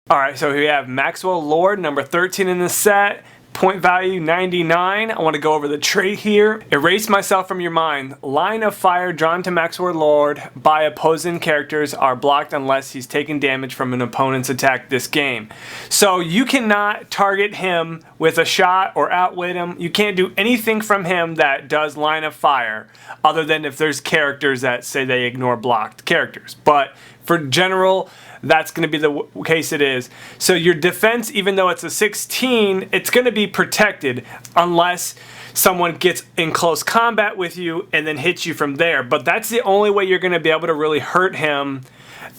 Alright, so here we have Maxwell Lord, number 13 in the set. Point value 99. I want to go over the trait here. Erase myself from your mind. Line of fire drawn to Maxwell Lord by opposing characters are blocked unless he's taking damage from an opponent's attack this game. So you cannot target him with a shot or outwit him. You can't do anything from him that does line of fire, other than if there's characters that say they ignore blocked characters. But for general, that's going to be the case it is. So your defense, even though it's a 16, it's going to be protected unless someone gets in close combat with you and then hits you from there. But that's the only way you're going to be able to really hurt him,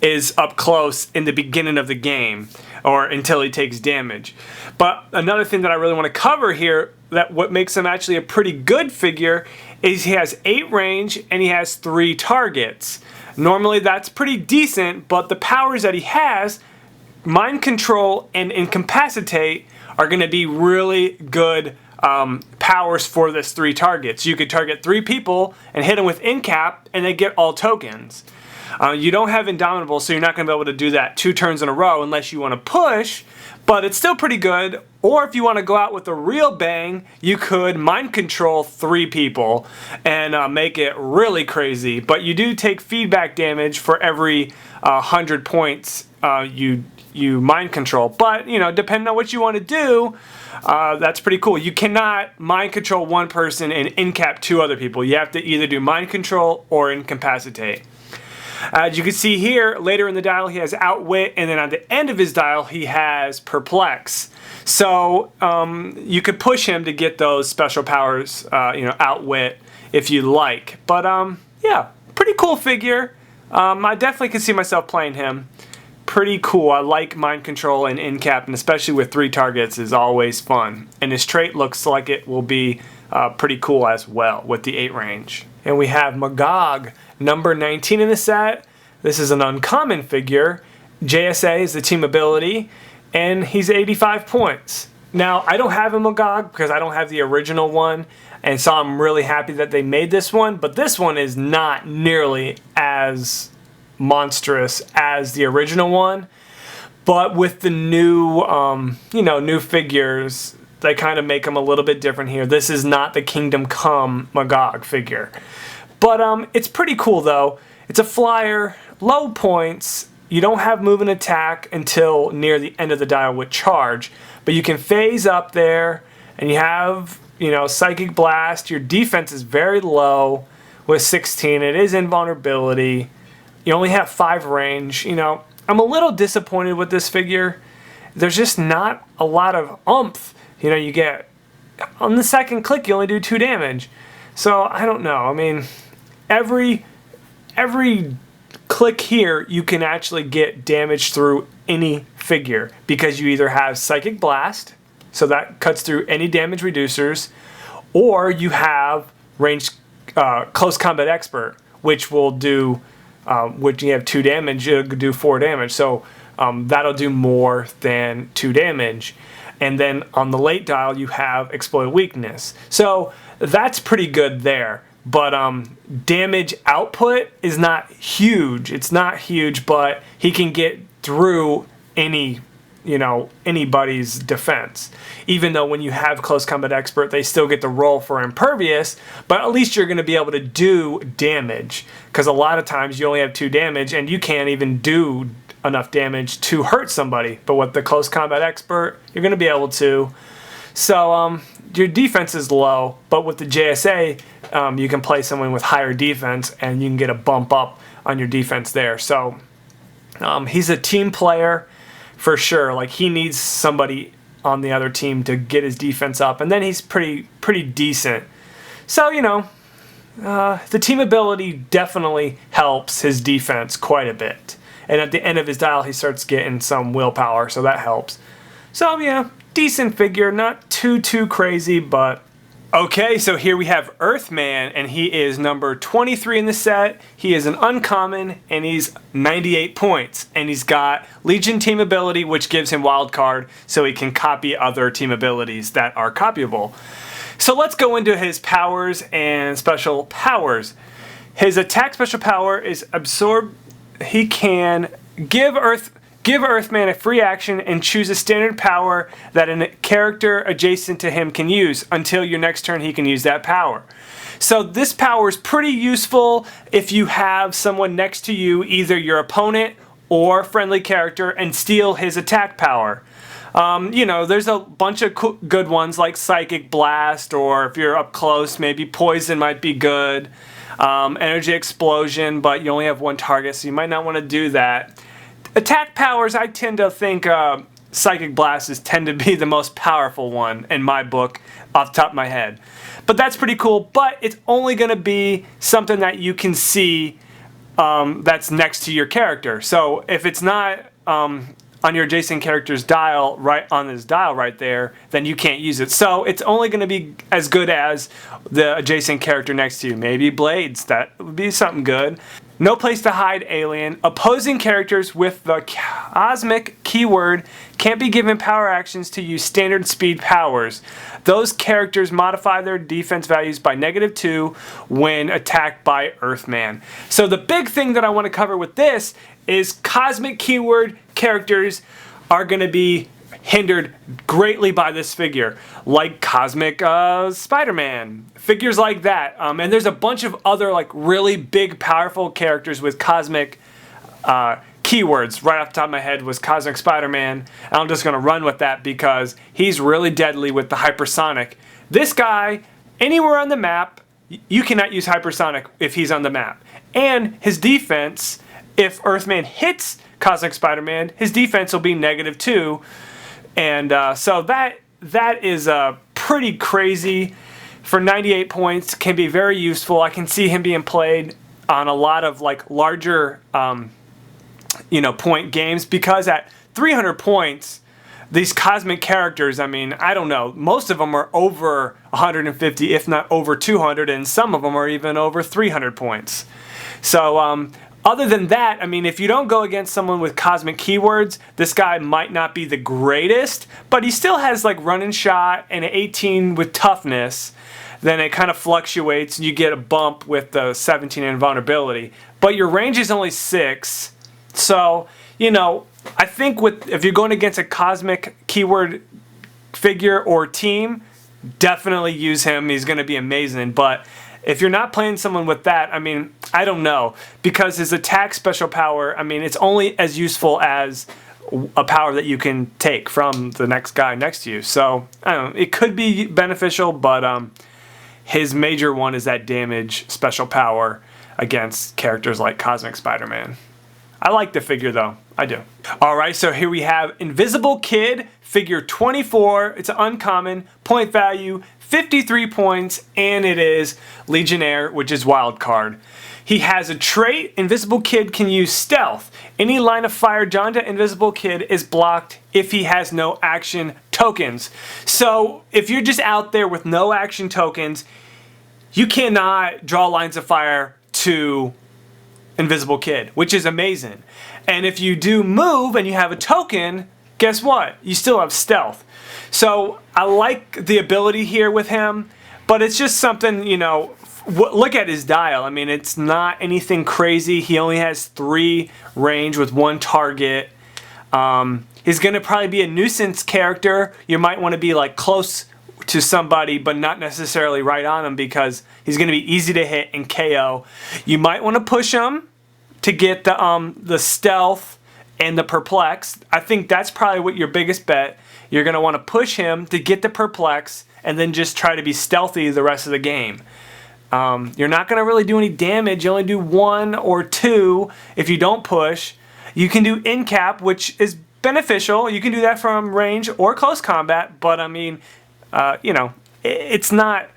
is up close in the beginning of the game or until he takes damage. But another thing that I really want to cover here, that what makes him actually a pretty good figure, is he has 8 range and he has 3 targets. Normally that's pretty decent, but the powers that he has, mind control and incapacitate, are going to be really good powers for this 3 targets. You could target 3 people and hit them with incap and they get all tokens. You don't have Indomitable, so you're not going to be able to do that 2 turns in a row unless you want to push, but it's still pretty good. Or if you want to go out with a real bang, you could mind control 3 people and make it really crazy. But you do take feedback damage for every 100 points you mind control. But, you know, depending on what you want to do, that's pretty cool. You cannot mind control 1 person and incap 2 other people. You have to either do mind control or incapacitate. As you can see here, later in the dial he has Outwit, and then at the end of his dial he has Perplex. So you could push him to get those special powers, Outwit, if you like. But yeah, pretty cool figure. I definitely can see myself playing him. Pretty cool. I like mind control and incap, and especially with 3 targets is always fun. And his trait looks like it will be pretty cool as well with the 8 range. And we have Magog, number 19 in the set. This is an uncommon figure. JSA is the team ability, and he's 85 points. Now, I don't have a Magog because I don't have the original one, and so I'm really happy that they made this one, but this one is not nearly as monstrous as the original one. But with the new, new figures, they kind of make them a little bit different here. This is not the Kingdom Come Magog figure. But it's pretty cool though. It's a flyer, low points. You don't have move and attack until near the end of the dial with charge. But you can phase up there, and you have, Psychic Blast. Your defense is very low with 16. It is invulnerability. You only have 5 range. I'm a little disappointed with this figure. There's just not a lot of oomph. You get, on the second click, you only do 2 damage. So, I don't know. I mean, every click here, you can actually get damage through any figure, because you either have Psychic Blast, so that cuts through any damage reducers, or you have ranged Close Combat Expert, which will do, which you have 2 damage, it'll do 4 damage. So, that'll do more than 2 damage. And then on the late dial, you have Exploit Weakness. So that's pretty good there. But damage output is not huge. It's not huge, but he can get through anybody's defense. Even though when you have Close Combat Expert, they still get the roll for Impervious, but at least you're going to be able to do damage. Because a lot of times you only have 2 damage, and you can't even do enough damage to hurt somebody. But with the Close Combat Expert, you're going to be able to. So your defense is low, but with the JSA, you can play someone with higher defense, and you can get a bump up on your defense there. So he's a team player for sure. Like, he needs somebody on the other team to get his defense up, and then he's pretty decent. So, the team ability definitely helps his defense quite a bit. And at the end of his dial, he starts getting some willpower, so that helps. So, yeah, decent figure. Not too crazy, but... Okay, so here we have Earthman, and he is number 23 in the set. He is an uncommon, and he's 98 points. And he's got Legion team ability, which gives him wild card, so he can copy other team abilities that are copyable. So let's go into his powers and special powers. His attack special power is Absorb. He can give Give Earthman a free action and choose a standard power that a character adjacent to him can use. Until your next turn, he can use that power. So this power is pretty useful if you have someone next to you, either your opponent or friendly character, and steal his attack power. There's a bunch of good ones like Psychic Blast, or if you're up close, maybe Poison might be good. Energy Explosion, but you only have one target, so you might not want to do that. Attack powers, I tend to think Psychic Blasts tend to be the most powerful one in my book, off the top of my head. But that's pretty cool, but it's only going to be something that you can see that's next to your character. So if it's not on your adjacent character's dial, right on this dial right there, then you can't use it. So it's only going to be as good as the adjacent character next to you. Maybe Blades, that would be something good. No place to hide alien. Opposing characters with the cosmic keyword can't be given power actions to use standard speed powers. Those characters modify their defense values by -2 when attacked by Earthman. So the big thing that I want to cover with this is cosmic keyword characters are going to be hindered greatly by this figure, like Cosmic Spider-Man, figures like that. And there's a bunch of other like really big, powerful characters with cosmic keywords. Right off the top of my head was Cosmic Spider-Man, and I'm just going to run with that because he's really deadly with the hypersonic. This guy, anywhere on the map, you cannot use hypersonic if he's on the map. And his defense, if Earthman hits Cosmic Spider-Man, his defense will be -2. And so that is pretty crazy. For 98 points, can be very useful. I can see him being played on a lot of like larger point games, because at 300 points, these cosmic characters, I mean, I don't know, most of them are over 150, if not over 200, and some of them are even over 300 points. So other than that, I mean, if you don't go against someone with cosmic keywords, this guy might not be the greatest, but he still has like run and shot and an 18 with toughness. Then it kind of fluctuates and you get a bump with the 17 in vulnerability. But your range is only 6. So, I think if you're going against a cosmic keyword figure or team, definitely use him. He's going to be amazing. But if you're not playing someone with that, I mean, I don't know. Because his attack special power, I mean, it's only as useful as a power that you can take from the next guy next to you. So, I don't know. It could be beneficial, but his major one is that damage special power against characters like Cosmic Spider-Man. I like the figure though. I do. Alright, so here we have Invisible Kid, figure 24. It's an uncommon, point value 53 points, and it is Legionnaire, which is wild card. He has a trait. Invisible Kid can use stealth. Any line of fire drawn to Invisible Kid is blocked if he has no action tokens. So if you're just out there with no action tokens, you cannot draw lines of fire to Invisible Kid, which is amazing. And if you do move and you have a token, guess what? You still have stealth. So I like the ability here with him, but it's just something, look at his dial. I mean, it's not anything crazy. He only has 3 range with 1 target. He's going to probably be a nuisance character. You might want to be like close to somebody, but not necessarily right on him, because he's going to be easy to hit and KO. You might want to push him to get the stealth and the perplex. I think that's probably what your biggest bet. You're going to want to push him to get the perplex and then just try to be stealthy the rest of the game. You're not going to really do any damage. You only do 1 or 2 if you don't push. You can do in cap, which is beneficial. You can do that from range or close combat, but I mean, it's not.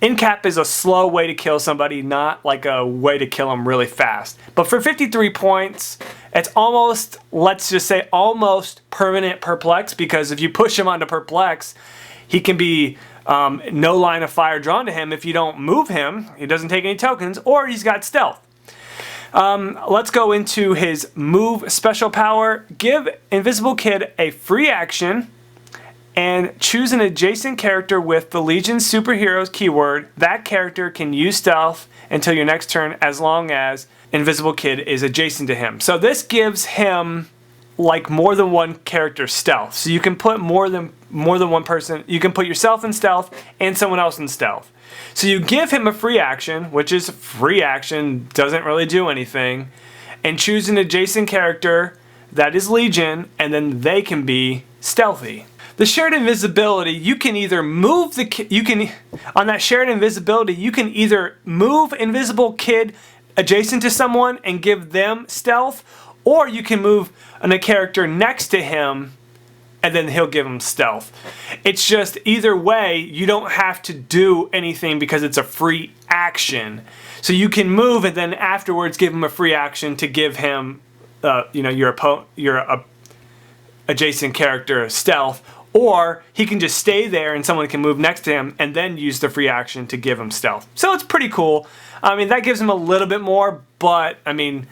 In cap is a slow way to kill somebody, not like a way to kill them really fast. But for 53 points, it's almost, let's just say, almost permanent perplex, because if you push him onto perplex, he can be no line of fire drawn to him if you don't move him. He doesn't take any tokens, or he's got stealth. Let's go into his move special power. Give Invisible Kid a free action and choose an adjacent character with the Legion Superheroes keyword. That character can use stealth until your next turn as long as Invisible Kid is adjacent to him. So this gives him like more than one character stealth. So you can put more than one person. You can put yourself in stealth and someone else in stealth. So you give him a free action, which is free action, doesn't really do anything, and choose an adjacent character that is Legion, and then they can be stealthy. The shared invisibility, you can either move on that shared invisibility, you can either move Invisible Kid adjacent to someone and give them stealth, or you can move on a character next to him and then he'll give him stealth. It's just either way, you don't have to do anything because it's a free action. So you can move and then afterwards give him a free action to give him, your adjacent character stealth, or he can just stay there and someone can move next to him and then use the free action to give him stealth. So it's pretty cool. I mean, that gives him a little bit more, but I mean,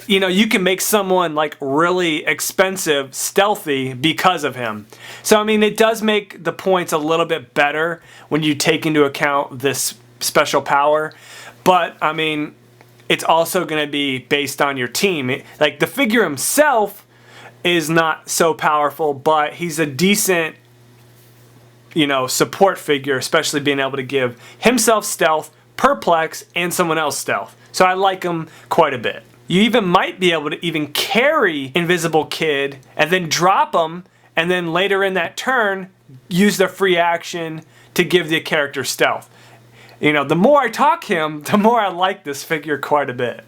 you can make someone like really expensive stealthy because of him. So I mean, it does make the points a little bit better when you take into account this special power. But I mean, it's also going to be based on your team. Like the figure himself is not so powerful, but he's a decent, support figure, especially being able to give himself stealth, perplex, and someone else stealth. So I like him quite a bit. You even might be able to even carry Invisible Kid and then drop him, and then later in that turn, use the free action to give the character stealth. The more I talk him, the more I like this figure quite a bit.